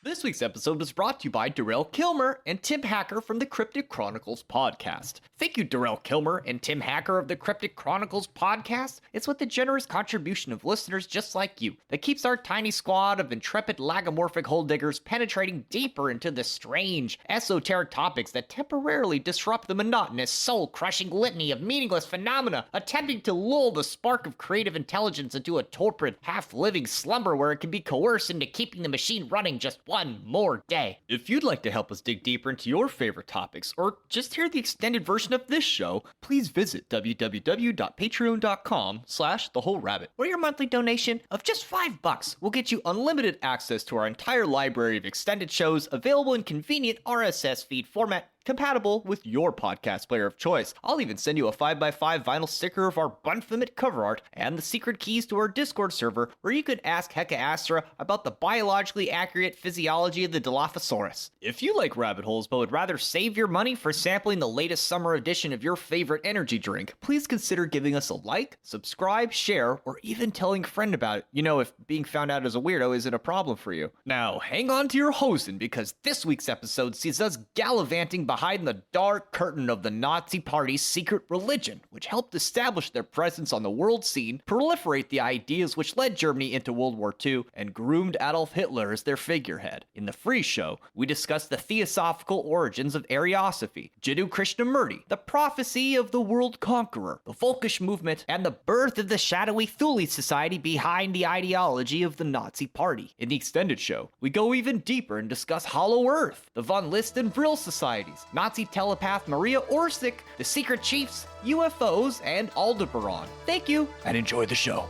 This week's episode was brought to you by Darrell Kilmer and Tim Hacker from the Cryptic Chronicles podcast. Thank you, Darrell Kilmer and Tim Hacker of the Cryptic Chronicles podcast. It's with the generous contribution of listeners just like you that keeps our tiny squad of intrepid lagomorphic hole diggers penetrating deeper into the strange, esoteric topics that temporarily disrupt the monotonous, soul-crushing litany of meaningless phenomena, attempting to lull the spark of creative intelligence into a torpid, half-living slumber where it can be coerced into keeping the machine running just one more day. If you'd like to help us dig deeper into your favorite topics, or just hear the extended version of this show, please visit www.patreon.com/thewholerabbit, where your monthly donation of just $5 will get you unlimited access to our entire library of extended shows available in convenient RSS feed format compatible with your podcast player of choice. I'll even send you a 5x5 vinyl sticker of our Bunfimit cover art and the secret keys to our Discord server where you could ask Hecka Astra about the biologically accurate physiology of the Dilophosaurus. If you like rabbit holes but would rather save your money for sampling the latest summer edition of your favorite energy drink, please consider giving us a like, subscribe, share, or even telling a friend about it. You know, if being found out as a weirdo isn't a problem for you. Now, hang on to your hosen because this week's episode sees us gallivanting behind the dark curtain of the Nazi Party's secret religion, which helped establish their presence on the world scene, proliferate the ideas which led Germany into World War II, and groomed Adolf Hitler as their figurehead. In the free show, we discuss the Theosophical origins of Ariosophy, Jiddu Krishnamurti, the prophecy of the world conqueror, the Volkisch Movement, and the birth of the shadowy Thule Society behind the ideology of the Nazi Party. In the extended show, we go even deeper and discuss Hollow Earth, the List and Vril societies, Nazi telepath Maria Orsic, the Secret Chiefs, UFOs and Aldebaran. Thank you, and enjoy the show.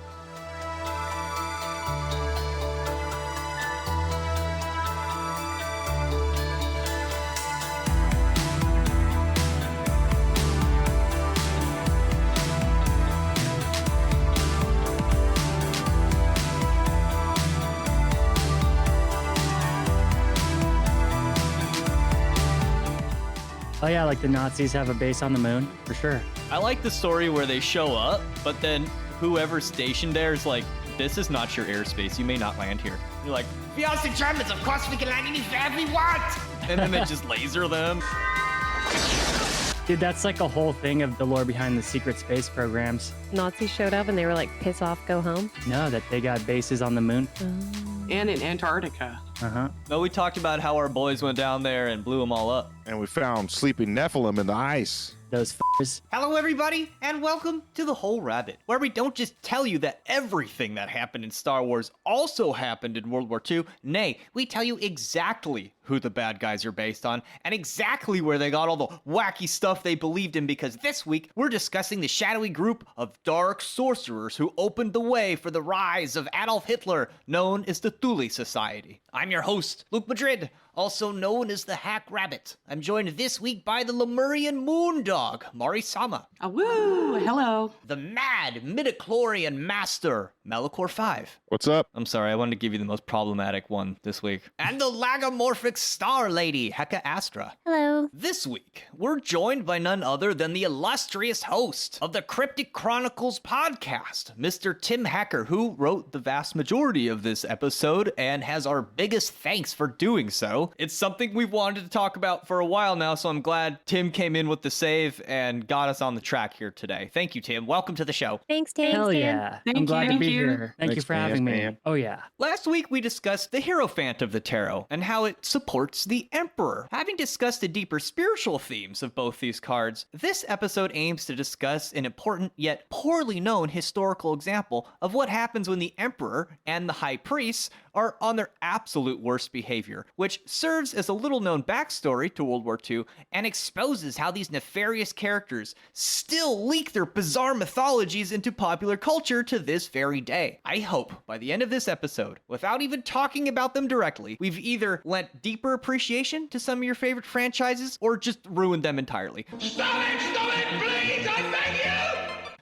Oh yeah, like the Nazis have a base on the moon, for sure. I like the story where they show up, but then whoever's stationed there is like, this is not your airspace, you may not land here. You're like, we are the Germans, of course we can land anywhere we want! And then they just laser them. Dude, that's like a whole thing of the lore behind the secret space programs. Nazis showed up and they were like, piss off, go home? No, that they got bases on the moon. And in Antarctica. No, we talked about how our boys went down there and blew them all up. And we found sleeping Nephilim in the ice. Those f***ers. Hello everybody, and welcome to The Whole Rabbit, where we don't just tell you that everything that happened in Star Wars also happened in World War II. Nay, we tell you exactly who the bad guys are based on, and exactly where they got all the wacky stuff they believed in, because this week, we're discussing the shadowy group of dark sorcerers who opened the way for the rise of Adolf Hitler, known as the Thule Society. I'm your host, Luke Madrid, also known as the Hack Rabbit. I'm joined this week by the Lemurian Moondog, Mari-sama. Woo! Hello. The mad midichlorian master, Malachor 5. What's up? I'm sorry, I wanted to give you the most problematic one this week. And the lagomorphic star lady, Hecka Astra. Hello. This week, we're joined by none other than the illustrious host of the Cryptic Chronicles podcast, Mr. Tim Hacker, who wrote the vast majority of this episode and has our biggest thanks for doing so. It's something we've wanted to talk about for a while now, so I'm glad Tim came in with the save and got us on the track here today. Thank you, Tim. Welcome to the show. Thanks, Tim. Hell yeah. Thank I'm glad you. to be Thank you. here. Thank you Thanks, for man. having me. Man. Oh yeah. Last week, we discussed the Hierophant of the Tarot and how it supports the Emperor. Having discussed the deeper spiritual themes of both these cards, this episode aims to discuss an important yet poorly known historical example of what happens when the Emperor and the High Priests are on their absolute worst behavior, which serves as a little-known backstory to World War II and exposes how these nefarious characters still leak their bizarre mythologies into popular culture to this very day. I hope by the end of this episode, without even talking about them directly, we've either lent deeper appreciation to some of your favorite franchises or just ruined them entirely. Stop it, please, I beg you!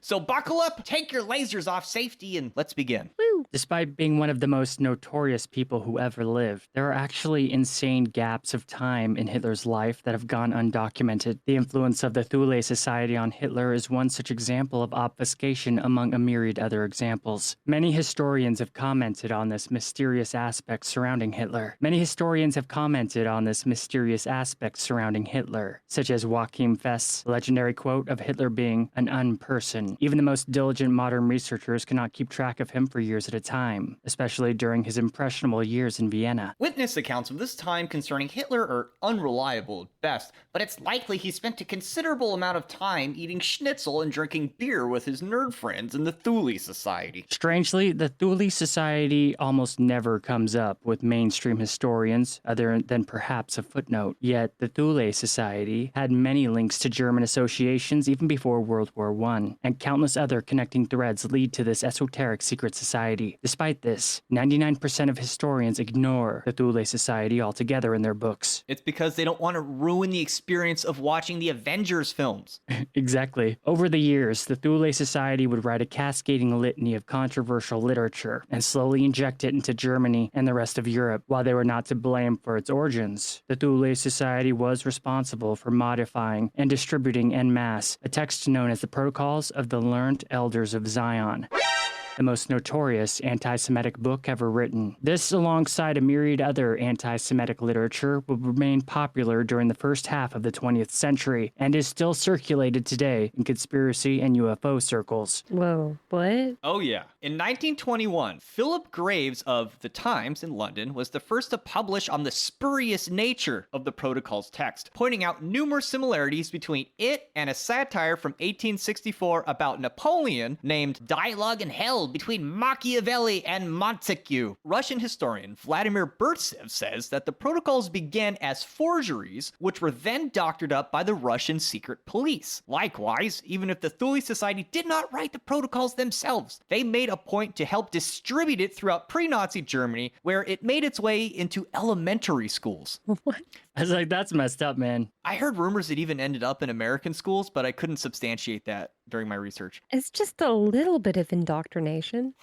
So buckle up, take your lasers off safety, and let's begin. Woo. Woo! Despite being one of the most notorious people who ever lived, there are actually insane gaps of time in Hitler's life that have gone undocumented. The influence of the Thule Society on Hitler is one such example of obfuscation among a myriad other examples. Many historians have commented on this mysterious aspect surrounding Hitler. Such as Joachim Fest's legendary quote of Hitler being an unperson. Even the most diligent modern researchers cannot keep track of him for years at a time, especially during his impressionable years in Vienna. Witness accounts of this time concerning Hitler are unreliable at best, but it's likely he spent a considerable amount of time eating schnitzel and drinking beer with his nerd friends in the Thule Society. Strangely, the Thule Society almost never comes up with mainstream historians, other than perhaps a footnote. Yet, the Thule Society had many links to German associations even before World War I, and countless other connecting threads lead to this esoteric secret society. Despite this, 99% of historians ignore the Thule Society altogether in their books. It's because they don't want to ruin the experience of watching the Avengers films. Exactly. Over the years, the Thule Society would write a cascading litany of controversial literature and slowly inject it into Germany and the rest of Europe. While they were not to blame for its origins, the Thule Society was responsible for modifying and distributing en masse a text known as the Protocols of the Learned Elders of Zion, the most notorious anti-Semitic book ever written. This, alongside a myriad other anti-Semitic literature, would remain popular during the first half of the 20th century and is still circulated today in conspiracy and UFO circles. Whoa, what? Oh yeah. In 1921, Philip Graves of The Times in London was the first to publish on the spurious nature of the Protocol's text, pointing out numerous similarities between it and a satire from 1864 about Napoleon named Dialogue in Hell between Machiavelli and Montesquieu. Russian historian Vladimir Burtsev says that the protocols began as forgeries, which were then doctored up by the Russian secret police. Likewise, even if the Thule Society did not write the protocols themselves, they made a point to help distribute it throughout pre-Nazi Germany, where it made its way into elementary schools. What? I was like, that's messed up, man. I heard rumors it even ended up in American schools, but I couldn't substantiate that during my research. It's just a little bit of indoctrination.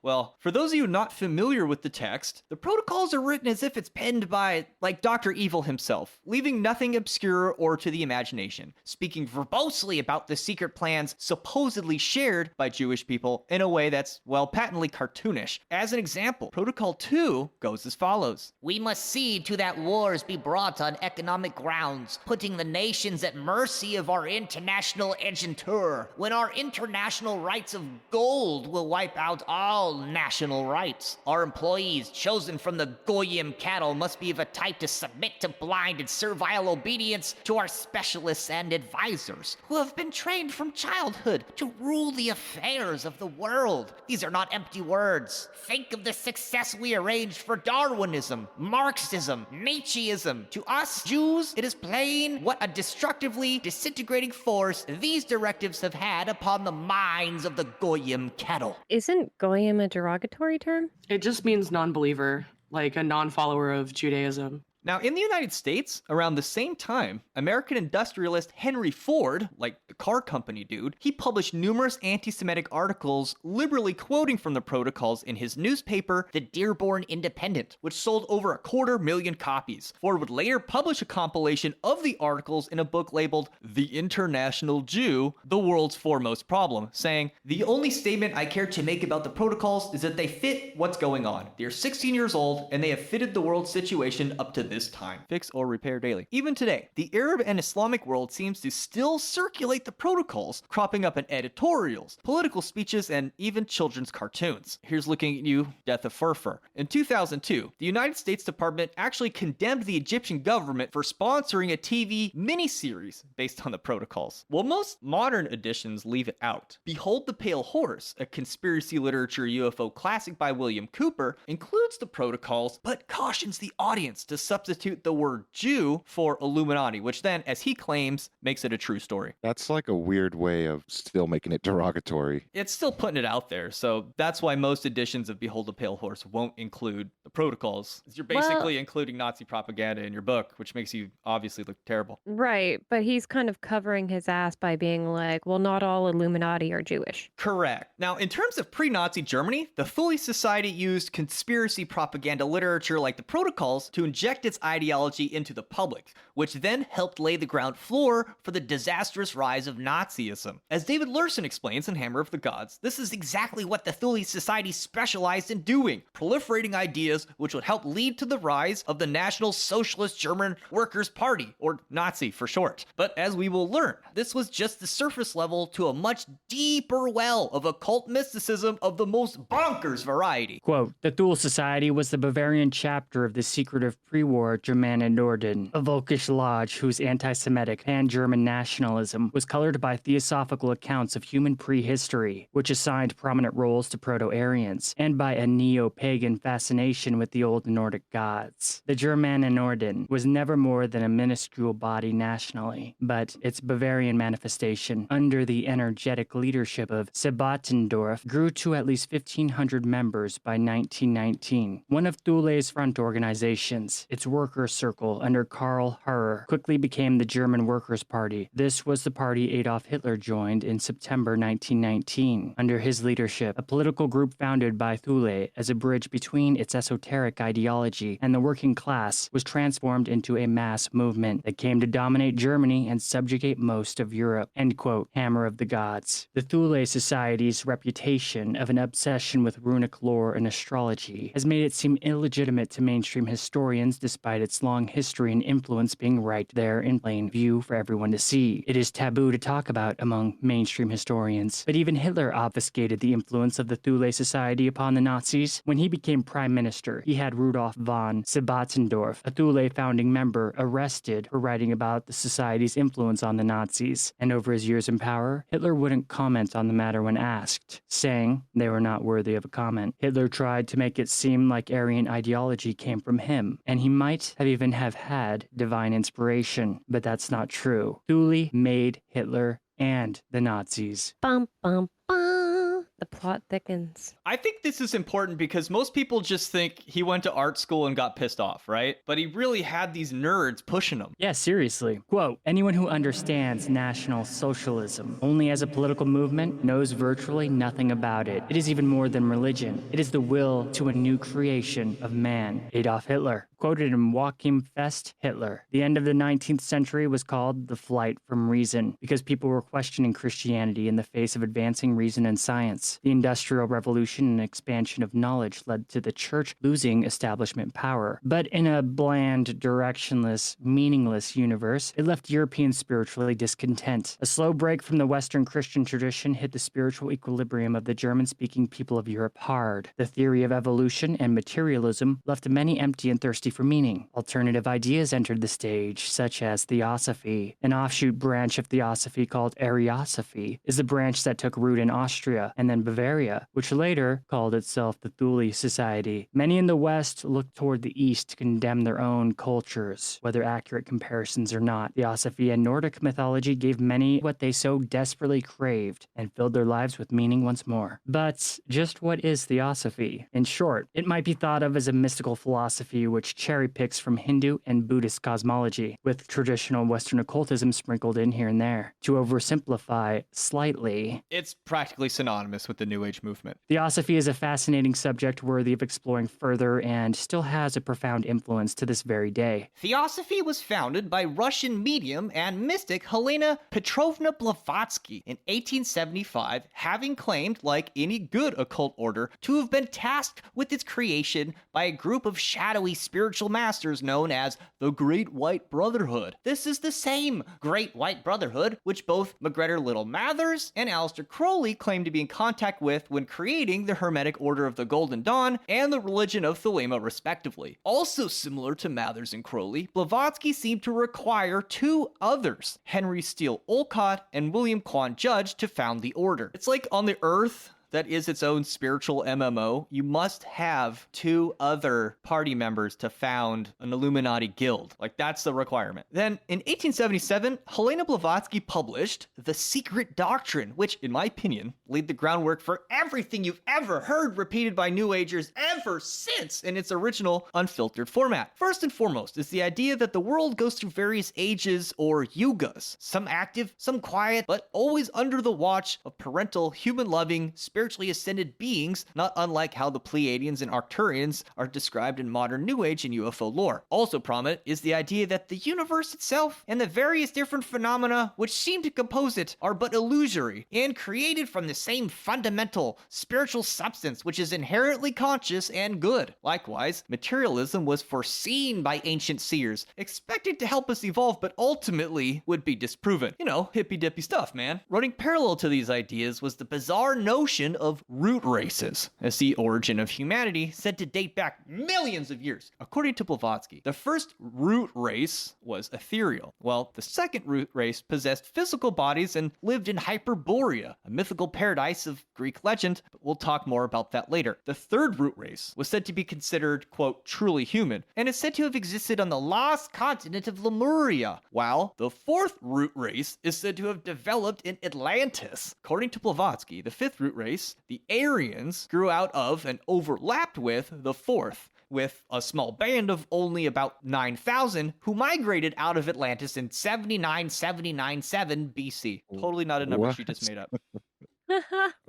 Well, for those of you not familiar with the text, the protocols are written as if it's penned by, like, Dr. Evil himself, leaving nothing obscure or to the imagination, speaking verbosely about the secret plans supposedly shared by Jewish people in a way that's, well, patently cartoonish. As an example, Protocol 2 goes as follows. We must see to that wars be brought on economic grounds, putting the nations at mercy of our international agentur, when our international rights of gold will wipe out all national rights. Our employees, chosen from the Goyim cattle, must be of a type to submit to blind and servile obedience to our specialists and advisors, who have been trained from childhood to rule the affairs of the world. These are not empty words. Think of the success we arranged for Darwinism, Marxism, Nietzscheism. To us, Jews, it is plain what a destructively disintegrating force these directives have had upon the minds of the Goyim cattle. Isn't Goyim a derogatory term? It just means non-believer, like a non-follower of Judaism. Now, in the United States, around the same time, American industrialist Henry Ford, like the car company dude, he published numerous anti-Semitic articles liberally quoting from the protocols in his newspaper, The Dearborn Independent, which sold over 250,000 copies. Ford would later publish a compilation of the articles in a book labeled The International Jew, the World's Foremost Problem, saying, "The only statement I care to make about the protocols is that they fit what's going on. They are 16 years old, and they have fitted the world's situation up to this time. Fix or repair daily." Even today, the Arab and Islamic world seems to still circulate the protocols, cropping up in editorials, political speeches, and even children's cartoons. Here's looking at you, Death of Furfur. In 2002, the United States Department actually condemned the Egyptian government for sponsoring a TV miniseries based on the protocols. While most modern editions leave it out, Behold the Pale Horse, a conspiracy literature UFO classic by William Cooper, includes the protocols, but cautions the audience to suffer substitute the word Jew for Illuminati, which then, as he claims, makes it a true story. That's like a weird way of still making it derogatory. It's still putting it out there, so that's why most editions of Behold the Pale Horse won't include the protocols. You're basically including Nazi propaganda in your book, which makes you obviously look terrible. Right, but he's kind of covering his ass by being like, well, not all Illuminati are Jewish. Correct. Now, in terms of pre-Nazi Germany, the Thule Society used conspiracy propaganda literature like the protocols to inject its ideology into the public, which then helped lay the ground floor for the disastrous rise of Nazism. As David Lurson explains in Hammer of the Gods, this is exactly what the Thule Society specialized in doing, proliferating ideas which would help lead to the rise of the National Socialist German Workers' Party, or Nazi for short. But as we will learn, this was just the surface level to a much deeper well of occult mysticism of the most bonkers variety. Quote, the Thule Society was the Bavarian chapter of the secretive pre-war Germanenorden, a Volkisch lodge whose anti-Semitic pan-German nationalism was colored by theosophical accounts of human prehistory, which assigned prominent roles to Proto-Aryans, and by a neo-pagan fascination with the old Nordic gods. The Germanenorden was never more than a minuscule body nationally, but its Bavarian manifestation, under the energetic leadership of Sebatendorf, grew to at least 1,500 members by 1919. One of Thule's front organizations, its workers' circle under Karl Harrer, quickly became the German Workers' Party. This was the party Adolf Hitler joined in September 1919. Under his leadership, a political group founded by Thule as a bridge between its esoteric ideology and the working class was transformed into a mass movement that came to dominate Germany and subjugate most of Europe. End quote. Hammer of the Gods. The Thule Society's reputation of an obsession with runic lore and astrology has made it seem illegitimate to mainstream historians despite its long history and influence being right there in plain view for everyone to see. It is taboo to talk about among mainstream historians, but even Hitler obfuscated the influence of the Thule Society upon the Nazis. When he became prime minister, he had Rudolf von Sebatendorf, a Thule founding member, arrested for writing about the society's influence on the Nazis, and over his years in power, Hitler wouldn't comment on the matter when asked, saying they were not worthy of a comment. Hitler tried to make it seem like Aryan ideology came from him, and he might have even have had divine inspiration, but that's not true. Thule made Hitler and the Nazis. Bum, bum, bum. The plot thickens. I think this is important because most people just think he went to art school and got pissed off, right? But he really had these nerds pushing him. Yeah, seriously. Quote, anyone who understands National Socialism only as a political movement knows virtually nothing about it. It is even more than religion. It is the will to a new creation of man. Adolf Hitler. Quoted in Joachim Fest Hitler. The end of the 19th century was called the flight from reason because people were questioning Christianity in the face of advancing reason and science. The Industrial Revolution and expansion of knowledge led to the church losing establishment power. But in a bland, directionless, meaningless universe, it left Europeans spiritually discontent. A slow break from the Western Christian tradition hit the spiritual equilibrium of the German-speaking people of Europe hard. The theory of evolution and materialism left many empty and thirsty for meaning. Alternative ideas entered the stage, such as Theosophy. An offshoot branch of Theosophy called Ariosophy is the branch that took root in Austria and then Bavaria, which later called itself the Thule Society. Many in the West looked toward the East to condemn their own cultures, whether accurate comparisons or not. Theosophy and Nordic mythology gave many what they so desperately craved and filled their lives with meaning once more. But just what is Theosophy? In short, it might be thought of as a mystical philosophy which cherry picks from Hindu and Buddhist cosmology, with traditional Western occultism sprinkled in here and there. To oversimplify slightly, It's practically synonymous with the New Age movement. Theosophy is a fascinating subject worthy of exploring further and still has a profound influence to this very day. Theosophy was founded by Russian medium and mystic Helena Petrovna Blavatsky in 1875, having claimed, like any good occult order, to have been tasked with its creation by a group of shadowy spiritual masters known as the Great White Brotherhood. This is the same Great White Brotherhood which both MacGregor Little Mathers and Aleister Crowley claimed to be in contact with when creating the Hermetic Order of the Golden Dawn and the religion of Thelema, respectively. Also similar to Mathers and Crowley, Blavatsky seemed to require two others, Henry Steele Olcott and William Quan Judge, to found the order. It's like on the Earth, that is its own spiritual MMO, you must have 2 other party members to found an Illuminati guild. Like, that's the requirement. Then, in 1877, Helena Blavatsky published The Secret Doctrine, which, in my opinion, laid the groundwork for everything you've ever heard repeated by New Agers ever since in its original unfiltered format. First and foremost is the idea that the world goes through various ages or yugas, some active, some quiet, but always under the watch of parental, human-loving, spiritually ascended beings, not unlike how the Pleiadians and Arcturians are described in modern New Age and UFO lore. Also prominent is the idea that the universe itself and the various different phenomena which seem to compose it are but illusory and created from the same fundamental spiritual substance which is inherently conscious and good. Likewise, materialism was foreseen by ancient seers, expected to help us evolve, but ultimately would be disproven. You know, hippy-dippy stuff, man. Running parallel to these ideas was the bizarre notion of root races, as the origin of humanity said to date back millions of years. According to Blavatsky, the first root race was ethereal, while the second root race possessed physical bodies and lived in Hyperborea, a mythical paradise of Greek legend, but we'll talk more about that later. The third root race was said to be considered, quote, truly human, and is said to have existed on the lost continent of Lemuria, while the fourth root race is said to have developed in Atlantis. According to Blavatsky, the fifth root race, the Aryans, grew out of and overlapped with the fourth, with a small band of only about 9,000 who migrated out of Atlantis in 7 BC. Totally not a number she just made up.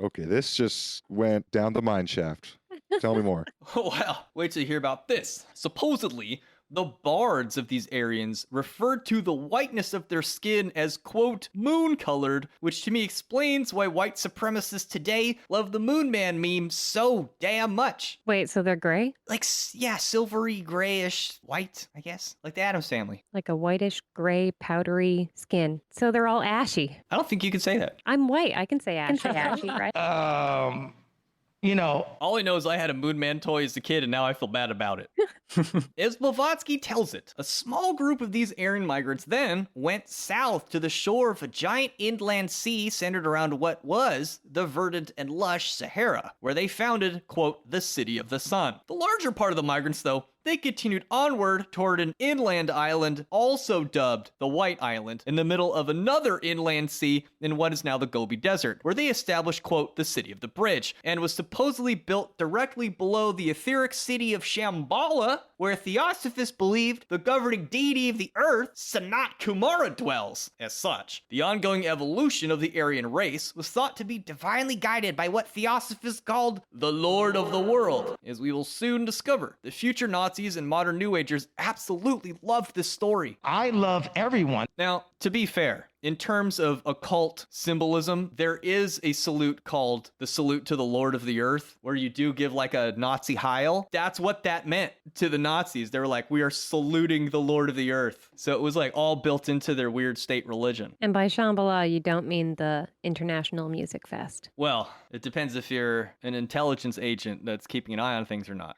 Okay, this just went down the mine shaft. Tell me more. Well, wait till you hear about this. Supposedly, the bards of these Aryans referred to the whiteness of their skin as, quote, moon-colored, which to me explains why white supremacists today love the Moon Man meme so damn much. Wait, so they're gray? Like, yeah, silvery, grayish, white, I guess. Like the Addams Family. Like a whitish, gray, powdery skin. So they're all ashy. I don't think you can say that. I'm white. I can say ashy, right? You know, All I know is I had a Moon Man toy as a kid, and now I feel bad about it. As Blavatsky tells it, a small group of these Aryan migrants then went south to the shore of a giant inland sea centered around what was the verdant and lush Sahara, where they founded, quote, the City of the Sun. The larger part of the migrants, though, they continued onward toward an inland island, also dubbed the White Island, in the middle of another inland sea in what is now the Gobi Desert, where they established, quote, the City of the Bridge, and was supposedly built directly below the etheric city of Shambhala, where Theosophists believed the governing deity of the earth, Sanat Kumara, dwells. As such, the ongoing evolution of the Aryan race was thought to be divinely guided by what Theosophists called the Lord of the World. As we will soon discover, the future Nazis and modern New Agers absolutely loved this story. I love everyone. Now, to be fair, in terms of occult symbolism, there is a salute called the Salute to the Lord of the Earth, where you do give like a Nazi Heil. That's what that meant to the Nazis. They were like, we are saluting the Lord of the Earth. So it was like all built into their weird state religion. And by Shambhala, you don't mean the International Music Fest. Well, it depends if you're an intelligence agent that's keeping an eye on things or not.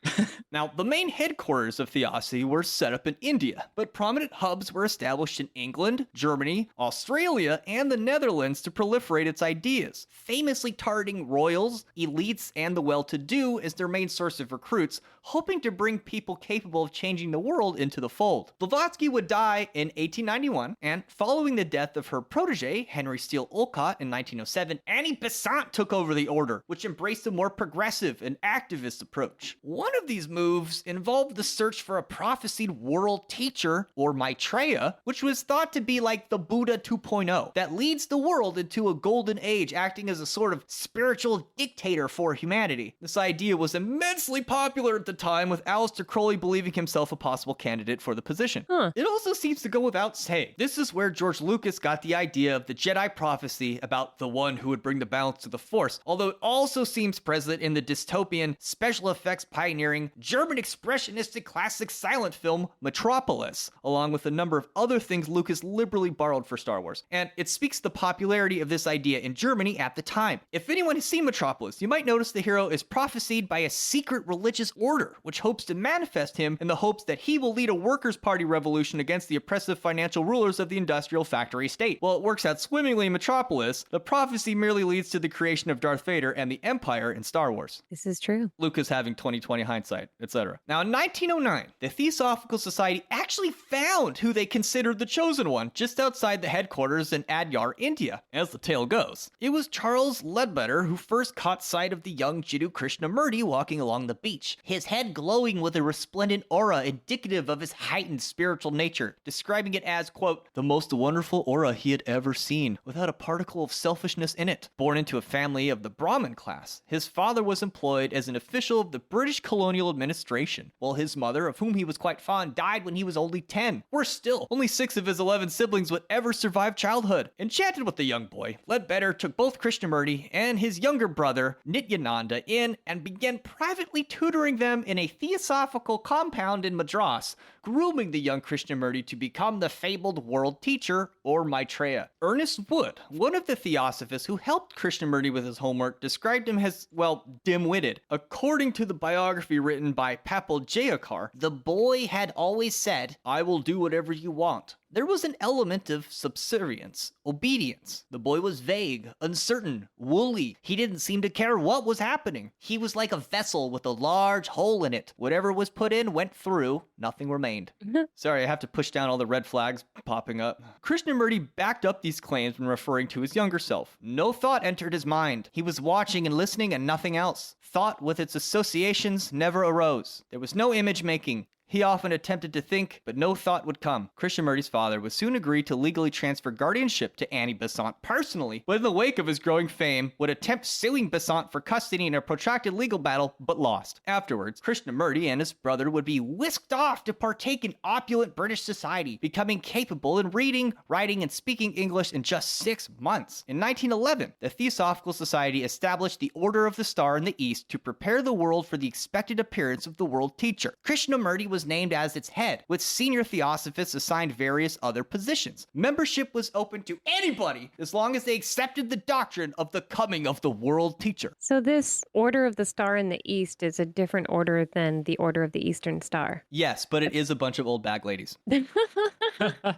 Now, the main headquarters of Theosophy were set up in India, but prominent hubs were established in England, Germany, Australia, and the Netherlands to proliferate its ideas, famously targeting royals, elites, and the well-to-do as their main source of recruits, hoping to bring people capable of changing the world into the fold. Blavatsky would die in 1891, and following the death of her protege, Henry Steele Olcott, in 1907, Annie Besant took over the order, which embraced a more progressive and activist approach. One of these moves involved the search for a prophesied world teacher, or Maitreya, which was thought to be like the Buddha 2.0, that leads the world into a golden age, acting as a sort of spiritual dictator for humanity. This idea was immensely popular at the time, with Aleister Crowley believing himself a possible candidate for the position. It also seems to go without saying, this is where George Lucas got the idea of the Jedi prophecy about the one who would bring the balance to the Force, although it also seems present in the dystopian, special effects pioneering, German expressionistic classic silent film Metropolis, along with a number of other things Lucas liberally borrowed for Star Wars. Wars, and it speaks to the popularity of this idea in Germany at the time. If anyone has seen Metropolis, you might notice the hero is prophesied by a secret religious order, which hopes to manifest him in the hopes that he will lead a workers' party revolution against the oppressive financial rulers of the industrial factory state. While it works out swimmingly in Metropolis, the prophecy merely leads to the creation of Darth Vader and the Empire in Star Wars. This is true. Lucas having 20/20 hindsight, etc. Now, in 1909, the Theosophical Society actually found who they considered the chosen one just outside the headquarters in Adyar, India. As the tale goes, it was Charles Ledbetter who first caught sight of the young Jiddu Krishnamurti walking along the beach, his head glowing with a resplendent aura indicative of his heightened spiritual nature, describing it as, quote, the most wonderful aura he had ever seen, without a particle of selfishness in it. Born into a family of the Brahmin class, his father was employed as an official of the British colonial administration, while his mother, of whom he was quite fond, died when he was only 10. Worse still, only 6 of his 11 siblings would ever survive childhood. Enchanted with the young boy, Ledbetter took both Krishnamurti and his younger brother, Nityananda, in and began privately tutoring them in a theosophical compound in Madras, grooming the young Krishnamurti to become the fabled world teacher, or Maitreya. Ernest Wood, one of the Theosophists who helped Krishnamurti with his homework, described him as, well, dim-witted. According to the biography written by Papal Jayakar, the boy had always said, I will do whatever you want. There was an element of subservience, obedience. The boy was vague, uncertain, woolly. He didn't seem to care what was happening. He was like a vessel with a large hole in it. Whatever was put in went through, nothing remained. Sorry, I have to push down all the red flags popping up. Krishnamurti backed up these claims when referring to his younger self. No thought entered his mind. He was watching and listening and nothing else. Thought with its associations never arose. There was no image making. He often attempted to think, but no thought would come. Krishnamurti's father would soon agree to legally transfer guardianship to Annie Besant personally, but in the wake of his growing fame, would attempt suing Besant for custody in a protracted legal battle, but lost. Afterwards, Krishnamurti and his brother would be whisked off to partake in opulent British society, becoming capable in reading, writing, and speaking English in just 6 months. In 1911, the Theosophical Society established the Order of the Star in the East to prepare the world for the expected appearance of the world teacher. Krishnamurti was named as its head, with senior theosophists assigned various other positions. Membership was open to anybody as long as they accepted the doctrine of the coming of the world teacher. So this Order of the Star in the East is a different order than the Order of the Eastern Star. Yes, but it is a bunch of old bag ladies.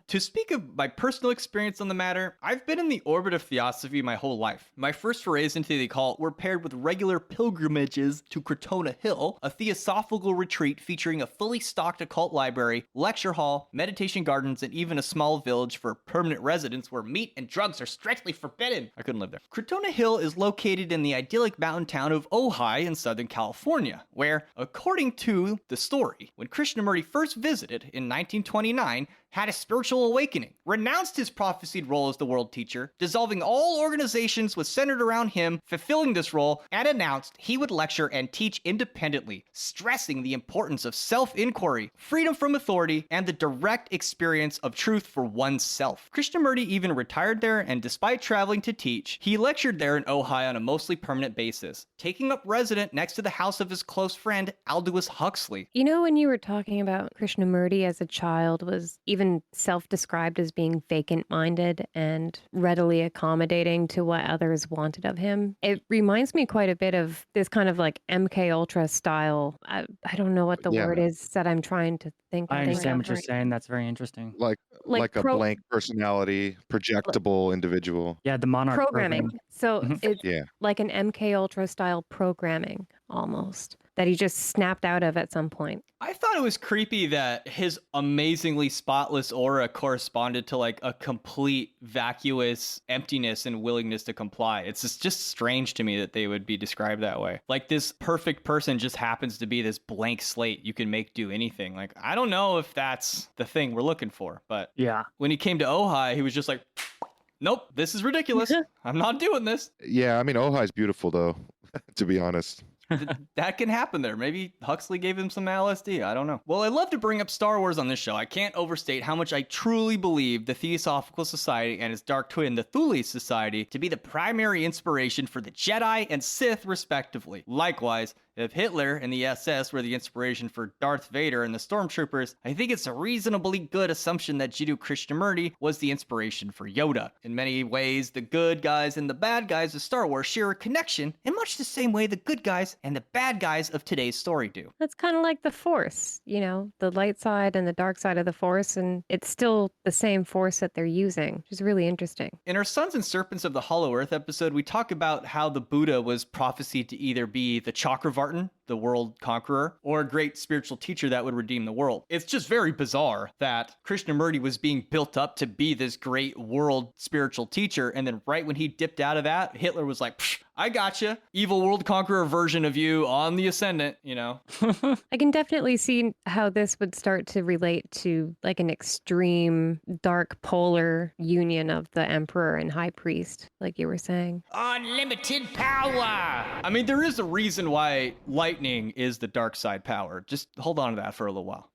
To speak of my personal experience on the matter, I've been in the orbit of Theosophy my whole life. My first forays into the occult were paired with regular pilgrimages to Crotona Hill, a theosophical retreat featuring a fully stocked occult library, lecture hall, meditation gardens, and even a small village for permanent residents where meat and drugs are strictly forbidden. I couldn't live there. Crotona Hill is located in the idyllic mountain town of Ojai in Southern California, where, according to the story, when Krishnamurti first visited in 1929, had a spiritual awakening, renounced his prophesied role as the world teacher, dissolving all organizations was centered around him, fulfilling this role, and announced he would lecture and teach independently, stressing the importance of self-inquiry, freedom from authority, and the direct experience of truth for oneself. Krishnamurti even retired there, and despite traveling to teach, he lectured there in Ojai on a mostly permanent basis, taking up residence next to the house of his close friend, Aldous Huxley. You know, when you were talking about Krishnamurti as a child was even self-described as being vacant-minded and readily accommodating to what others wanted of him, it reminds me quite a bit of this kind of like MK Ultra style. I don't know what the word is that I'm trying to think. I understand what you're right. saying. That's very interesting. Like a blank personality, projectable individual. Yeah, the monarch Programming. So it's Yeah. like an MK Ultra style programming almost that he just snapped out of at some point. I thought it was creepy that his amazingly spotless aura corresponded to like a complete vacuous emptiness and willingness to comply. It's just strange to me that they would be described that way. Like this perfect person just happens to be this blank slate you can make do anything. Like, I don't know if that's the thing we're looking for, but Yeah. when he came to Ojai, he was just like, nope, this is ridiculous. I'm not doing this. Yeah, I mean, Ojai's beautiful, though, to be honest. That can happen there. Maybe Huxley gave him some LSD. I don't know. Well, I love to bring up Star Wars on this show. I can't overstate how much I truly believe the Theosophical Society and its dark twin, the Thule Society, to be the primary inspiration for the Jedi and Sith, respectively. Likewise, If Hitler and the SS were the inspiration for Darth Vader and the Stormtroopers, I think it's a reasonably good assumption that Jiddu Krishnamurti was the inspiration for Yoda. In many ways, the good guys and the bad guys of Star Wars share a connection in much the same way the good guys and the bad guys of today's story do. That's kind of like the Force, the light side and the dark side of the Force, and it's still the same Force that they're using, which is really interesting. In our Sons and Serpents of the Hollow Earth episode, we talk about how the Buddha was prophesied to either be the Chakravartin, the world conqueror, or a great spiritual teacher that would redeem the world. It's just very bizarre that Krishnamurti was being built up to be this great world spiritual teacher, and then right when he dipped out of that, Hitler was like, I gotcha. Evil world conqueror version of you on the ascendant, I can definitely see how this would start to relate to like an extreme dark polar union of the emperor and high priest, like you were saying. Unlimited power! I mean, there is a reason why lightning is the dark side power. Just hold on to that for a little while.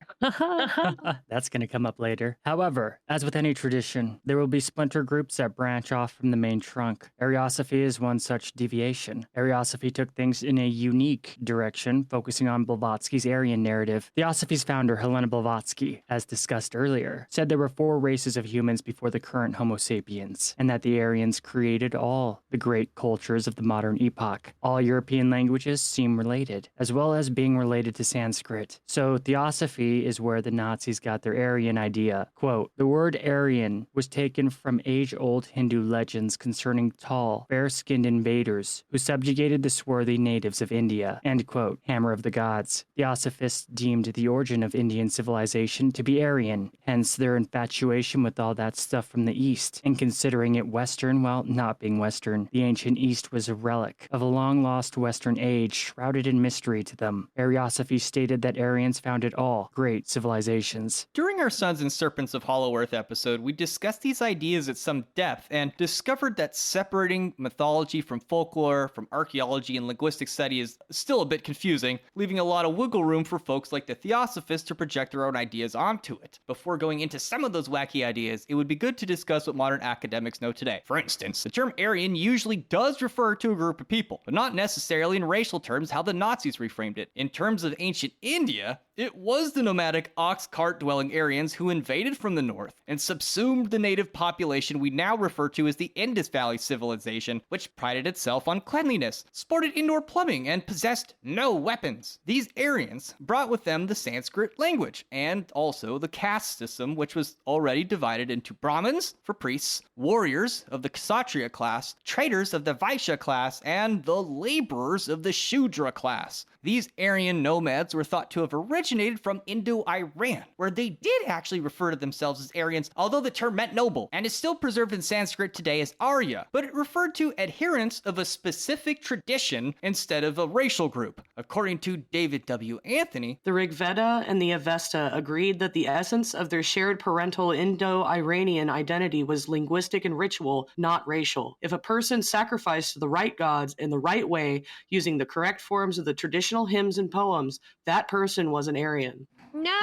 That's going to come up later. However, as with any tradition, there will be splinter groups that branch off from the main trunk. Ariosophy is one such deviation. Ariosophy took things in a unique direction, focusing on Blavatsky's Aryan narrative. Theosophy's founder, Helena Blavatsky, as discussed earlier, said there were 4 races of humans before the current Homo sapiens, and that the Aryans created all the great cultures of the modern epoch. All European languages seem related, as well as being related to Sanskrit. So Theosophy is where the Nazis got their Aryan idea. Quote, the word Aryan was taken from age-old Hindu legends concerning tall, fair-skinned invaders who subjugated the swarthy natives of India. End quote. Hammer of the Gods. Theosophists deemed the origin of Indian civilization to be Aryan, hence their infatuation with all that stuff from the East, and considering it Western while not being Western. The ancient East was a relic of a long-lost Western age shrouded in mystery to them. Ariosophy stated that Aryans founded all great civilizations. During our Sons and Serpents of Hollow Earth episode, we discussed these ideas at some depth and discovered that separating mythology from folklore, from archaeology and linguistic study is still a bit confusing, leaving a lot of wiggle room for folks like the Theosophists to project their own ideas onto it. Before going into some of those wacky ideas, it would be good to discuss what modern academics know today. For instance, the term Aryan usually does refer to a group of people, but not necessarily in racial terms how the Nazis reframed it. In terms of ancient India, it was the nomadic ox-cart-dwelling Aryans who invaded from the north and subsumed the native population we now refer to as the Indus Valley Civilization, which prided itself on cleanliness, sported indoor plumbing, and possessed no weapons. These Aryans brought with them the Sanskrit language, and also the caste system, which was already divided into Brahmins, for priests, warriors of the Kshatriya class, traders of the Vaishya class, and the laborers of the Shudra class. These Aryan nomads were thought to have originated from Indo-Iran, where they did actually refer to themselves as Aryans, although the term meant noble, and is still preserved in Sanskrit today as Arya, but it referred to adherents of a specific tradition instead of a racial group. According to David W. Anthony, The Rig Veda and the Avesta agreed that the essence of their shared parental Indo-Iranian identity was linguistic and ritual, not racial. If a person sacrificed to the right gods in the right way, using the correct forms of the traditional hymns and poems, that person was an Aryan. No!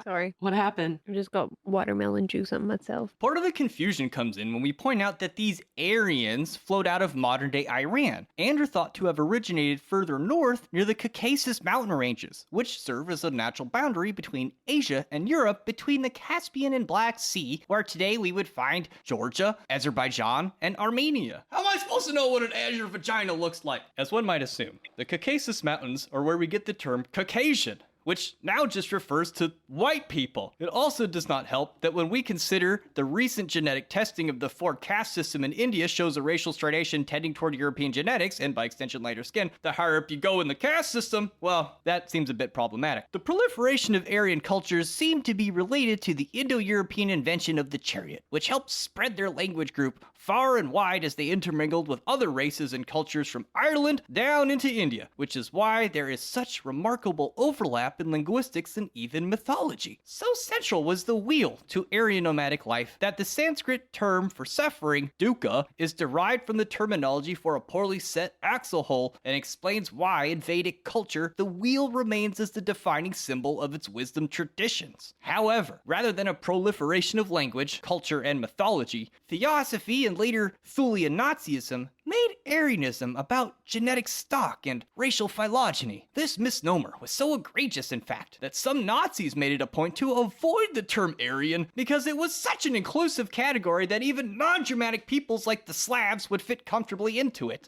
Sorry. What happened? I just got watermelon juice on myself. part of the confusion comes in when we point out that these Aryans flowed out of modern-day Iran and are thought to have originated further north near the Caucasus mountain ranges, which serve as a natural boundary between Asia and Europe between the Caspian and Black Sea, where today we would find Georgia, Azerbaijan, and Armenia. How am I supposed to know what an azure vagina looks like? As one might assume, the Caucasus mountains are where we get the term Caucasian, which now just refers to white people. It also does not help that when we consider the recent genetic testing of the 4 caste system in India shows a racial stridation tending toward European genetics, and by extension lighter skin, the higher up you go in the caste system, well, that seems a bit problematic. The proliferation of Aryan cultures seemed to be related to the Indo-European invention of the chariot, which helped spread their language group far and wide as they intermingled with other races and cultures from Ireland down into India, which is why there is such remarkable overlap in linguistics and even mythology. So central was the wheel to Aryan nomadic life that the Sanskrit term for suffering, dukkha, is derived from the terminology for a poorly set axle hole and explains why in Vedic culture the wheel remains as the defining symbol of its wisdom traditions. However, rather than a proliferation of language, culture, and mythology, Theosophy and later Thulean Nazism made Aryanism about genetic stock and racial phylogeny. This misnomer was so egregious, in fact, that some Nazis made it a point to avoid the term Aryan because it was such an inclusive category that even non-Germanic peoples like the Slavs would fit comfortably into it.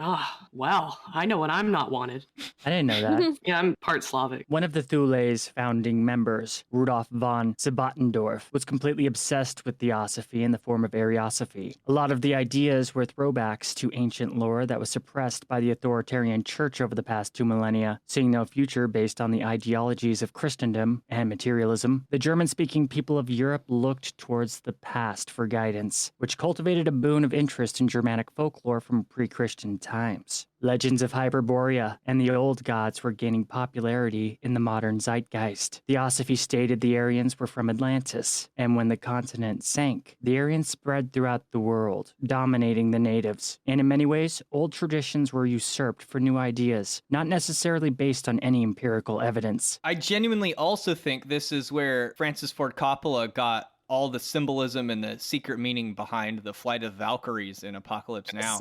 Ah, well, I know when I'm not wanted. I didn't know that. Yeah, I'm part Slavic. One of the Thule's founding members, Rudolf von Sebottendorf, was completely obsessed with Theosophy in the form of Ariosophy. A lot of the ideas were throwbacks to ancient lore that was suppressed by the authoritarian church over the past 2 millennia. Seeing no future based on the ideologies of Christendom and materialism, the German-speaking people of Europe looked towards the past for guidance, which cultivated a boon of interest in Germanic folklore from pre-Christian times. Legends of Hyperborea and the old gods were gaining popularity in the modern zeitgeist. Theosophy stated the Aryans were from Atlantis, and when the continent sank, the Aryans spread throughout the world, dominating the natives. And in many ways, old traditions were usurped for new ideas, not necessarily based on any empirical evidence. I genuinely also think this is where Francis Ford Coppola got all the symbolism and the secret meaning behind the flight of Valkyries in Apocalypse Now.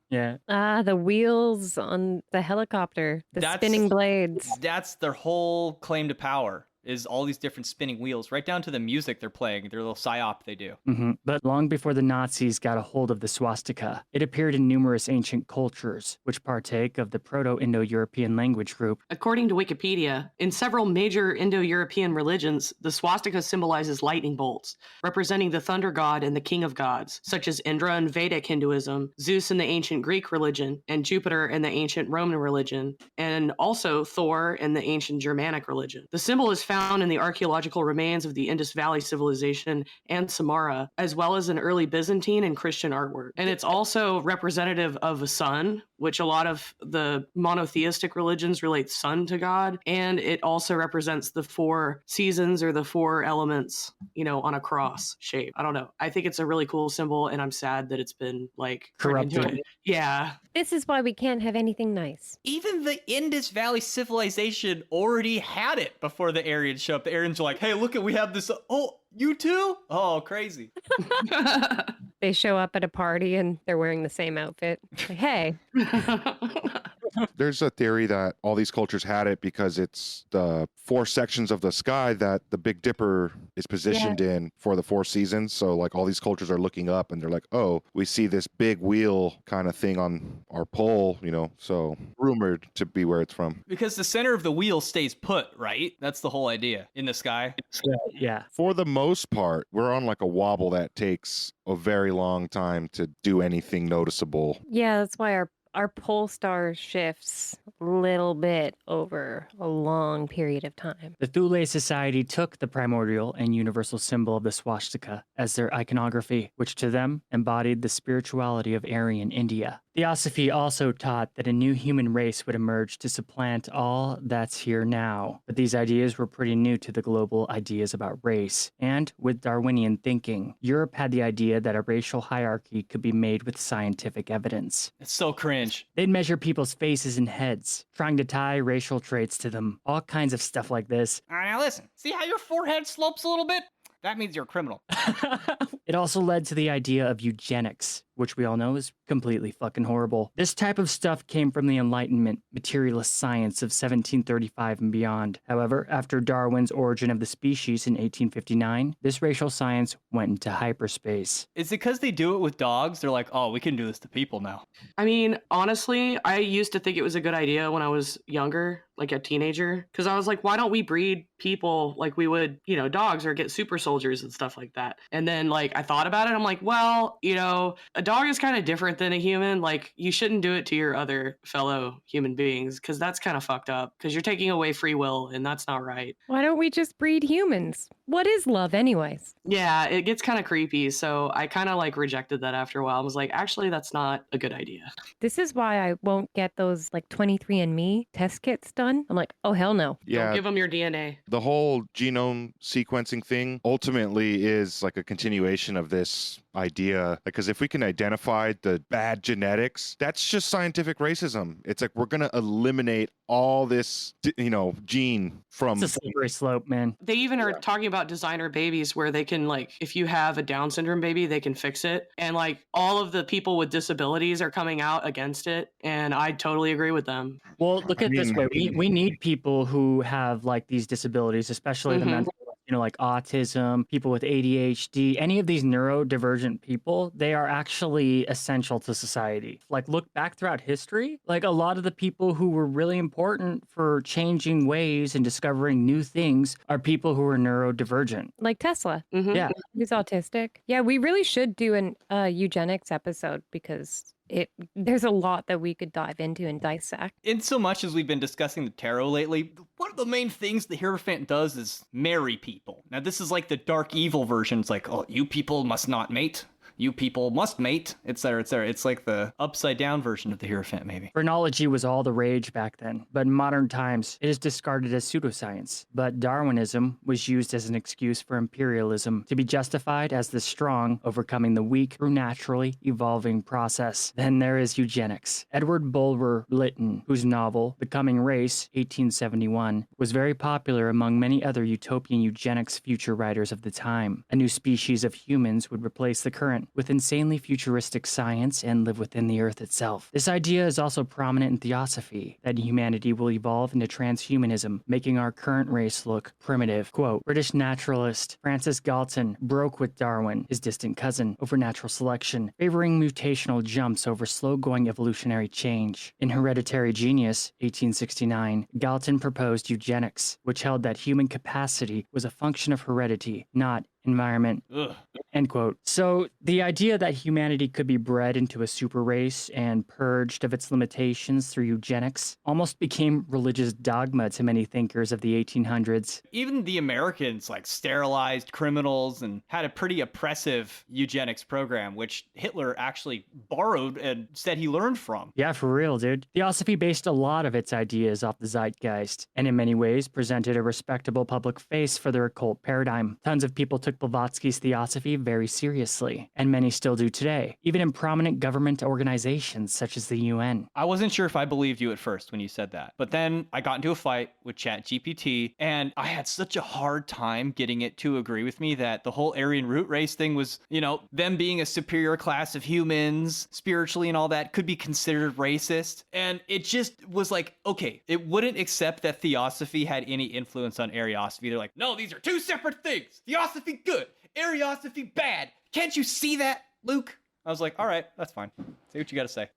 Yeah. The wheels on the helicopter, the spinning blades. That's their whole claim to power, is all these different spinning wheels, right down to the music they're playing, their little psyop they do. But long before the Nazis got a hold of the swastika, it appeared in numerous ancient cultures, which partake of the Proto-Indo-European language group. According to Wikipedia, in several major Indo-European religions, the swastika symbolizes lightning bolts, representing the thunder god and the king of gods, such as Indra in Vedic Hinduism, Zeus in the ancient Greek religion, and Jupiter in the ancient Roman religion, and also Thor in the ancient Germanic religion. The symbol is found in the archaeological remains of the Indus Valley civilization and Samara, as well as in early Byzantine and Christian artwork. And it's also representative of a sun, which a lot of the monotheistic religions relate sun to God. And it also represents the 4 seasons or the 4 elements, on a cross shape. I don't know. I think it's a really cool symbol, and I'm sad that it's been Corrupted. Yeah. This is why we can't have anything nice. Even the Indus Valley civilization already had it before the Aryans show up. The Aryans are like, hey, look, we have this. Oh, you too? Oh, crazy. They show up at a party and they're wearing the same outfit. Like, hey. There's a theory that all these cultures had it because it's the 4 sections of the sky that the Big Dipper is positioned in for the 4 seasons. So all these cultures are looking up and they're like, oh, we see this big wheel kind of thing on our pole, so rumored to be where it's from. Because the center of the wheel stays put, right? That's the whole idea in the sky. Yeah. For the most part, we're on a wobble that takes a very long time to do anything noticeable. Yeah, that's why our pole star shifts a little bit over a long period of time. The Thule Society took the primordial and universal symbol of the swastika as their iconography, which to them embodied the spirituality of Aryan India. Theosophy also taught that a new human race would emerge to supplant all that's here now. But these ideas were pretty new to the global ideas about race. And with Darwinian thinking, Europe had the idea that a racial hierarchy could be made with scientific evidence. It's so cringe. They'd measure people's faces and heads, trying to tie racial traits to them. All kinds of stuff like this. All right, now listen. See how your forehead slopes a little bit? That means you're a criminal. It also led to the idea of eugenics, which we all know is completely fucking horrible. This type of stuff came from the Enlightenment, materialist science of 1735 and beyond. However, after Darwin's Origin of the Species in 1859, this racial science went into hyperspace. Is it because they do it with dogs? They're like, oh, we can do this to people now. I mean, honestly, I used to think it was a good idea when I was younger, like a teenager, because I was like, why don't we breed people like we would, dogs, or get super soldiers and stuff like that? And then I thought about it, I'm like, well, a dog is kind of different than a human. You shouldn't do it to your other fellow human beings, because that's kind of fucked up, because you're taking away free will, and that's not right. Why don't we just breed humans? What is love anyways? Yeah, it gets kind of creepy. So I kind of rejected that after a while. I was like, actually, that's not a good idea. This is why I won't get those 23andMe test kits done. I'm like, oh, hell no. Yeah. Don't give them your DNA. The whole genome sequencing thing ultimately is a continuation of this idea, because if we can identify the bad genetics, that's just scientific racism. It's like we're going to eliminate all this, gene from. It's a slippery slope, man. They even are talking about designer babies where they can, like, if you have a Down syndrome baby, they can fix it. And, like, all of the people with disabilities are coming out against it. And I totally agree with them. Well, look at it this way. We need people who have like these disabilities, especially the mental, like autism, people with ADHD, any of these neurodivergent people, they are actually essential to society. Like look back throughout history, like a lot of the people who were really important for changing ways and discovering new things are people who are neurodivergent. Like Tesla. Yeah. He's autistic. Yeah, we really should do an eugenics episode because there's a lot that we could dive into and dissect. In so much as we've been discussing the tarot lately, one of the main things the Hierophant does is marry people. Now, this is like the dark evil version. It's like, oh, you people must not mate. You people must mate, etc., etc. It's like the upside down version of the Hierophant, maybe. Phrenology was all the rage back then, but in modern times, it is discarded as pseudoscience. But Darwinism was used as an excuse for imperialism to be justified as the strong overcoming the weak through naturally evolving process. Then there is eugenics. Edward Bulwer Lytton, whose novel, The Coming Race, 1871, was very popular among many other utopian eugenics future writers of the time. A new species of humans would replace the current with insanely futuristic science and live within the Earth itself. This idea is also prominent in Theosophy, that humanity will evolve into transhumanism, making our current race look primitive. Quote, British naturalist Francis Galton broke with Darwin, his distant cousin, over natural selection, favoring mutational jumps over slow-going evolutionary change. In Hereditary Genius, 1869, Galton proposed eugenics, which held that human capacity was a function of heredity, not environment. Ugh. End quote. So the idea that humanity could be bred into a super race and purged of its limitations through eugenics almost became religious dogma to many thinkers of the 1800s. Even the Americans like sterilized criminals and had a pretty oppressive eugenics program, which Hitler actually borrowed and said he learned from. Yeah, for real, dude. Theosophy based a lot of its ideas off the zeitgeist, and in many ways presented a respectable public face for their occult paradigm. Tons of people took Blavatsky's Theosophy very seriously, and many still do today, even in prominent government organizations such as the UN. I wasn't sure if I believed you at first when you said that, but then I got into a fight with ChatGPT, and I had such a hard time getting it to agree with me that the whole Aryan root race thing was, them being a superior class of humans, spiritually and all that, could be considered racist. And it just was like, okay, it wouldn't accept that Theosophy had any influence on Ariosophy. They're like, no, these are two separate things. Theosophy good, Ariosophy bad. Can't you see that, Luke? I was like, all right, that's fine. Say what you got to say.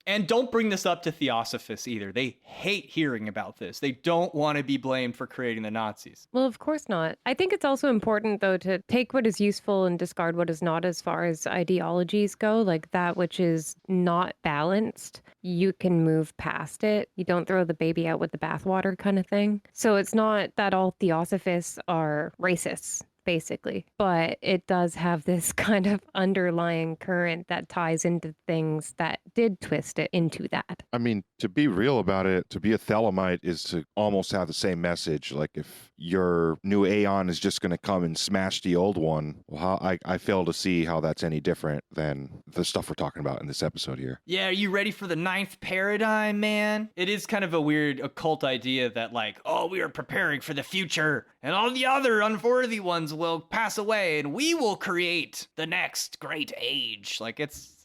And don't bring this up to Theosophists either. They hate hearing about this. They don't want to be blamed for creating the Nazis. Well, of course not. I think it's also important, though, to take what is useful and discard what is not as far as ideologies go. Like that which is not balanced, you can move past it. You don't throw the baby out with the bathwater kind of thing. So it's not that all Theosophists are racists, basically, but it does have this kind of underlying current that ties into things that did twist it into that. I mean, to be real about it, to be a Thelemite is to almost have the same message. Like if your new Aeon is just going to come and smash the old one, well, I fail to see how that's any different than the stuff we're talking about in this episode here. Yeah, are you ready for the ninth paradigm, man? It is kind of a weird occult idea that like, oh, we are preparing for the future and all the other unworthy ones will pass away and we will create the next great age. Like it's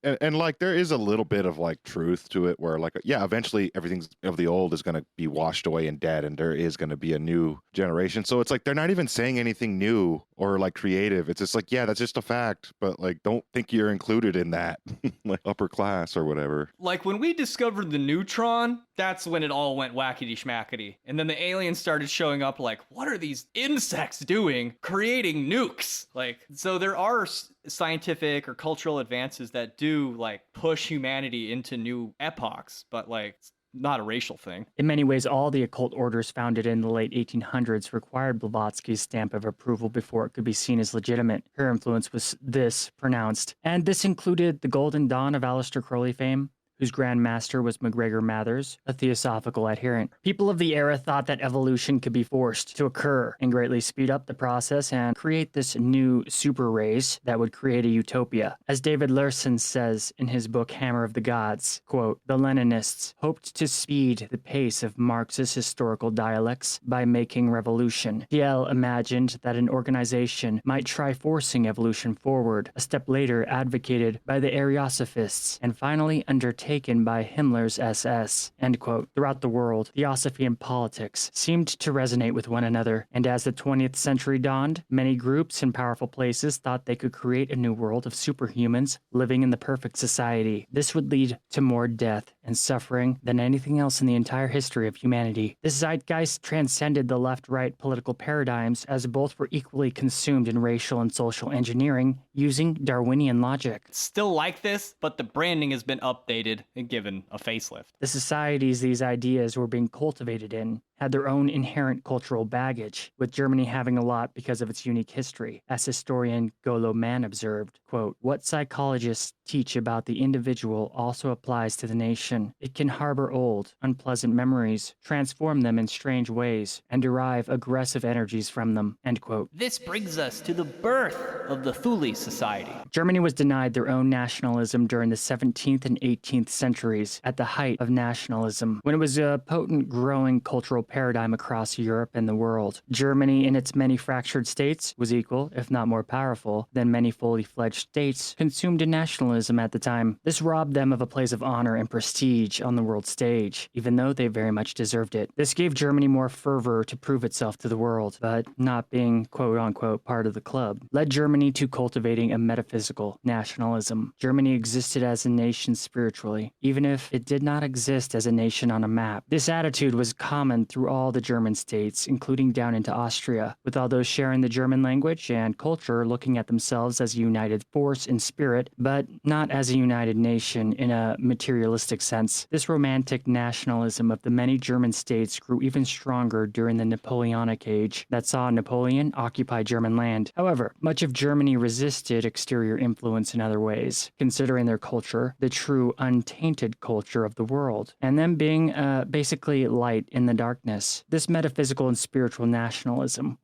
and like there is a little bit of like truth to it where like, yeah, eventually everything's of the old is going to be washed away and dead and there is going to be a new generation. So it's like they're not even saying anything new or like creative. It's just like, yeah, that's just a fact, but like don't think you're included in that like upper class or whatever. Like when we discovered the neutron, that's when it all went whackity schmackety. And then the aliens started showing up like, what are these insects doing creating nukes? Like, so there are scientific or cultural advances that do like push humanity into new epochs, but like it's not a racial thing. In many ways, all the occult orders founded in the late 1800s required Blavatsky's stamp of approval before it could be seen as legitimate. Her influence was this pronounced, and this included the Golden Dawn of Aleister Crowley fame, whose Grand Master was MacGregor Mathers, a Theosophical adherent. People of the era thought that evolution could be forced to occur and greatly speed up the process and create this new super race that would create a utopia. As David Lerson says in his book Hammer of the Gods, quote, the Leninists hoped to speed the pace of Marxist historical dialects by making revolution. Thiel imagined that an organization might try forcing evolution forward, a step later advocated by the Ariosophists, and finally undertaken by Himmler's SS. End quote. Throughout the world, Theosophy and politics seemed to resonate with one another, and as the 20th century dawned, many groups in powerful places thought they could create a new world of superhumans living in the perfect society. This would lead to more death and suffering than anything else in the entire history of humanity. This zeitgeist transcended the left-right political paradigms, as both were equally consumed in racial and social engineering using Darwinian logic. Still like this, but the branding has been updated and given a facelift. The societies these ideas were being cultivated in had their own inherent cultural baggage, with Germany having a lot because of its unique history. As historian Golo Mann observed, quote, what psychologists teach about the individual also applies to the nation. It can harbor old, unpleasant memories, transform them in strange ways, and derive aggressive energies from them, end quote. This brings us to the birth of the Thule Society. Germany was denied their own nationalism during the 17th and 18th centuries, at the height of nationalism, when it was a potent, growing cultural paradigm across Europe and the world. Germany, in its many fractured states, was equal, if not more powerful, than many fully fledged states consumed in nationalism at the time. This robbed them of a place of honor and prestige on the world stage, even though they very much deserved it. This gave Germany more fervor to prove itself to the world, but not being quote-unquote part of the club led Germany to cultivating a metaphysical nationalism. Germany existed as a nation spiritually, even if it did not exist as a nation on a map. This attitude was common through all the German states, including down into Austria, with all those sharing the German language and culture looking at themselves as a united force in spirit, but not as a united nation in a materialistic sense. This romantic nationalism of the many German states grew even stronger during the Napoleonic Age that saw Napoleon occupy German land. However, much of Germany resisted exterior influence in other ways, considering their culture the true untainted culture of the world, and them being basically light in the darkness. This metaphysical and spiritual nationalism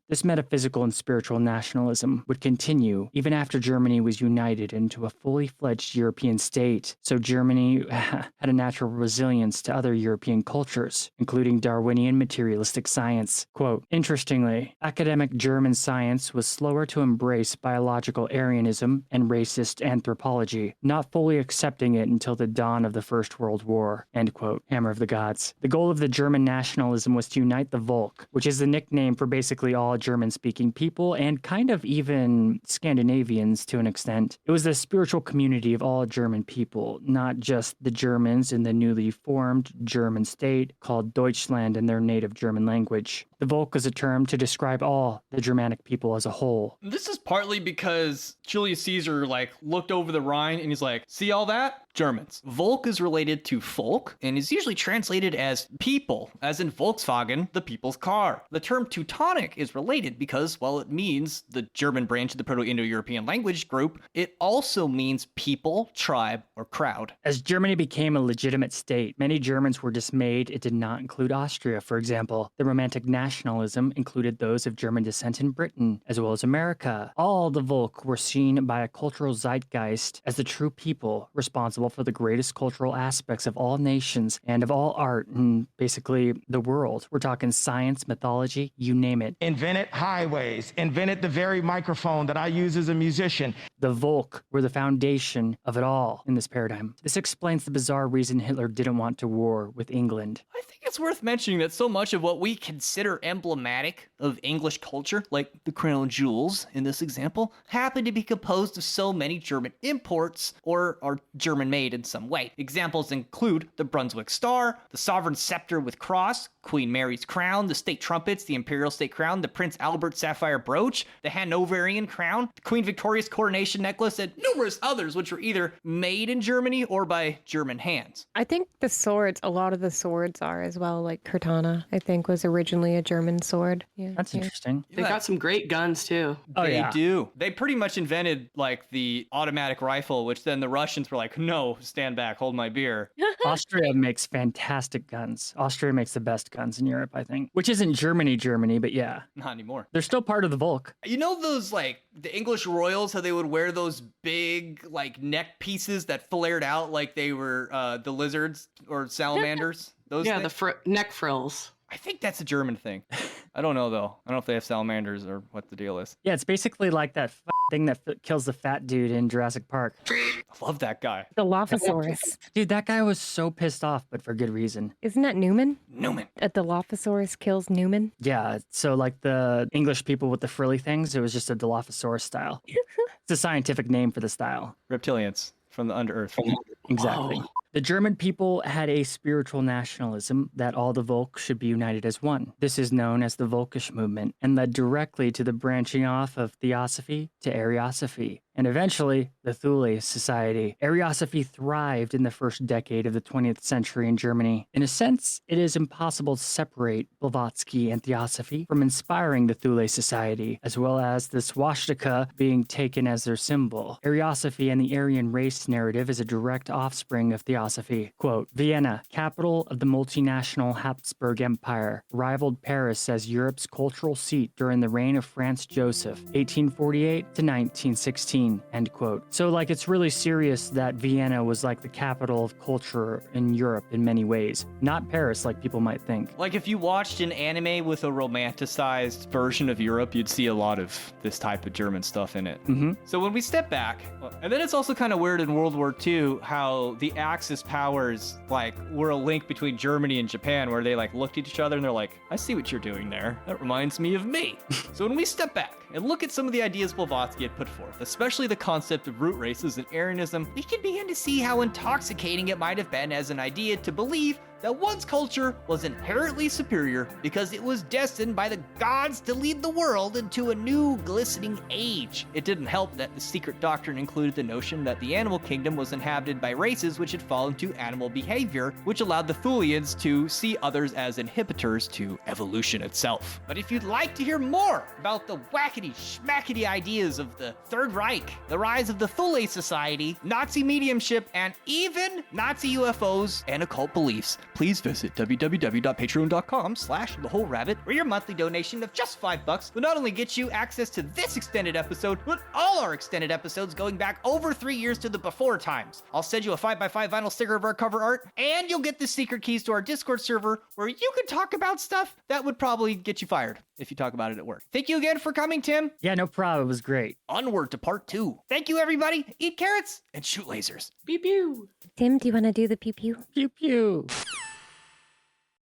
would continue even after Germany was united into a fully fledged European state. So Germany had a natural resilience to other European cultures, including Darwinian materialistic science. Quote, interestingly, academic German science was slower to embrace biological Aryanism and racist anthropology, not fully accepting it until the dawn of the First World War. End quote. Hammer of the Gods. The goal of the German nationalism was to unite the Volk, which is the nickname for basically all German-speaking people and kind of even Scandinavians to an extent. It was the spiritual community of all German people, not just the Germans in the newly formed German state called Deutschland in their native German language. The Volk is a term to describe all the Germanic people as a whole. This is partly because Julius Caesar looked over the Rhine and he's like, see all that? Germans. Volk is related to folk and is usually translated as people, as in Volkswagen, the people's car. The term Teutonic is related because, while it means the German branch of the Proto-Indo-European language group, it also means people, tribe, or crowd. As Germany became a legitimate state, many Germans were dismayed it did not include Austria, for example. The Romantic nationalism included those of German descent in Britain, as well as America. All the Volk were seen by a cultural zeitgeist as the true people responsible for the greatest cultural aspects of all nations and of all art and basically the world. We're talking science, mythology, you name it. Invented highways, invented the very microphone that I use as a musician. The Volk were the foundation of it all in this paradigm. This explains the bizarre reason Hitler didn't want to war with England. I think it's worth mentioning that so much of what we consider emblematic of English culture, like the crown jewels in this example, happen to be composed of so many German imports or are German-made in some way. Examples include the Brunswick Star, the Sovereign Scepter with Cross, Queen Mary's crown, the state trumpets, the Imperial State Crown, the Prince Albert Sapphire Brooch, the Hanoverian crown, the Queen Victoria's coronation necklace, and numerous others which were either made in Germany or by German hands. I think the swords, a lot of the swords are as well, like Cortana, I think was originally a German sword. Yeah, That's interesting. They got some great guns too. Oh, They yeah. do. They pretty much invented the automatic rifle, which then the Russians were like, no, no, stand back, hold my beer. Austria makes fantastic guns. Austria makes the best guns in Europe, I think. Which isn't Germany, but yeah. Not anymore. They're still part of the Volk. You know those, like, the English royals, how they would wear those big, like, neck pieces that flared out like they were the lizards or salamanders? Those Yeah, things? the neck frills. I think that's a German thing. I don't know, though. I don't know if they have salamanders or what the deal is. Yeah, it's basically like that thing that kills the fat dude in Jurassic Park. I love that guy. The Dilophosaurus. Dude, that guy was so pissed off, but for good reason. Isn't that Newman? Newman. A Dilophosaurus kills Newman. Yeah, so like the English people with the frilly things, it was just a Dilophosaurus style. It's a scientific name for the style. Reptilians from the Under-Earth. Exactly. Whoa. The German people had a spiritual nationalism that all the Volk should be united as one. This is known as the Volkisch Movement and led directly to the branching off of Theosophy to Ariosophy, and eventually the Thule Society. Ariosophy thrived in the first decade of the 20th century in Germany. In a sense, it is impossible to separate Blavatsky and Theosophy from inspiring the Thule Society, as well as the swastika being taken as their symbol. Ariosophy and the Aryan race narrative is a direct offspring of Theosophy. Quote, Vienna, capital of the multinational Habsburg Empire, rivaled Paris as Europe's cultural seat during the reign of Franz Joseph, 1848 to 1916, end quote. So like it's really serious that Vienna was like the capital of culture in Europe in many ways, not Paris like people might think. Like if you watched an anime with a romanticized version of Europe, you'd see a lot of this type of German stuff in it. Mm-hmm. So when we step back, and then it's also kind of weird in World War II how the Axis powers like were a link between Germany and Japan, where they like looked at each other and they're like, I see what you're doing there. That reminds me of me. So when we step back and look at some of the ideas Blavatsky had put forth, especially the concept of root races and Aryanism, we can begin to see how intoxicating it might have been as an idea to believe that one's culture was inherently superior because it was destined by the gods to lead the world into a new glistening age. It didn't help that the secret doctrine included the notion that the animal kingdom was inhabited by races which had fallen to animal behavior, which allowed the Thulians to see others as inhibitors to evolution itself. But if you'd like to hear more about the wackety schmackety ideas of the Third Reich, the rise of the Thule Society, Nazi mediumship, and even Nazi UFOs and occult beliefs, please visit www.patreon.com/thewholerabbit, where your monthly donation of just $5 will not only get you access to this extended episode, but all our extended episodes going back over 3 years to the before times. I'll send you a 5x5 vinyl sticker of our cover art, and you'll get the secret keys to our Discord server, where you can talk about stuff that would probably get you fired if you talk about it at work. Thank you again for coming, Tim. Yeah, no problem. It was great. Onward to part 2. Thank you, everybody. Eat carrots and shoot lasers. Pew pew. Tim, do you want to do the pew pew? Pew pew.